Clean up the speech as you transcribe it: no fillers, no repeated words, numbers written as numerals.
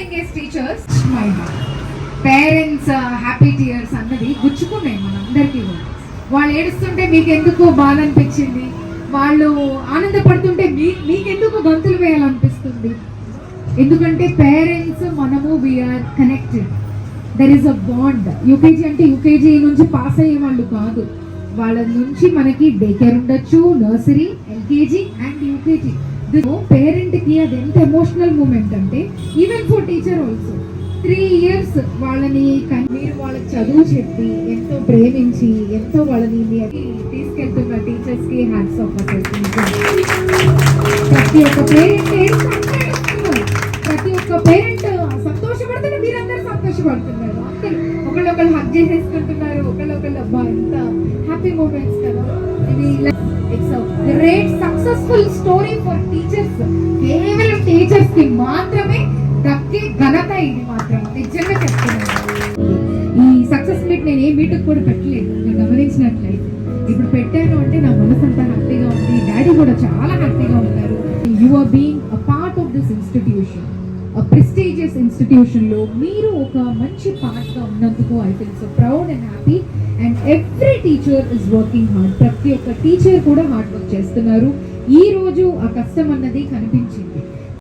Youngest teachers my parents happy tears అన్నది గుచ్చుకున్నాయి మనందరికీ కూడా. వాళ్ళు ఏడుస్తుంటే మీకెందుకు బాధ అనిపించింది, వాళ్ళు ఆనందపడుతుంటే మీకెందుకు గంతులు వేయాలనిపిస్తుంది? ఎందుకంటే పేరెంట్స్ మనము we are connected. There is a bond. UKG అంటే యూకేజీ నుంచి పాస్ అయ్యే వాళ్ళు కాదు, వాళ్ళ నుంచి మనకి డే కేర్ ఉండొచ్చు, nursery, LKG and UKG. Parent కి అది ఎంత ఎమోషనల్ మూమెంట్ అంటే even for teacher also 3 years వాళ్ళని మీరు వాళ్ళకి చదువు చెప్పి ఎంతో ప్రేమించి ఎంతో వాళ్ళని తీసుకెళ్తున్న టీచర్స్ కి హ్యాట్స్ ఆఫ్. ప్రతి ఒక్క పేరెంట్ ప్రతి ఒక్క పేరెంట్ సంతోషపడుతుంటే మీరందరూ సంతోషపడుతున్నారు. అందరూ ఒకళ్ళొకళ్ళు హగ్ చేసేసుకుంటున్నారు, ఒకళ్ళొకళ్ళు అబ్బా ఎంత హ్యాపీ మూమెంట్స్ కదా ఇది. It's a great successful story for teachers. కేవలం టీచర్స్ కి మాత్రమే దక్కే ఘనత ఇది మాత్రం, నిజంగా చెప్తున్నాను. ఈ సక్సెస్ మీట్ నేను ఏ మీట్కి కూడా పెట్టలేదు, నేను గమనించినట్లయితే. ఇప్పుడు పెట్టాను అంటే నా మనసు అంతా హ్యాపీగా ఉంది, డాడీ కూడా చాలా హ్యాపీగా ఉన్నారు. You are being a part of this institution, a prestigious institution లో మీరు ఒక మంచి పార్ట్ గా ఉన్నందుకు I feel so proud and happy. And every teacher is working hard. ప్రతి ఒక్క టీచర్ కూడా హార్డ్ వర్క్ చేస్తున్నారు. ఈ రోజు ఆ కష్టం అన్నది కనిపించింది.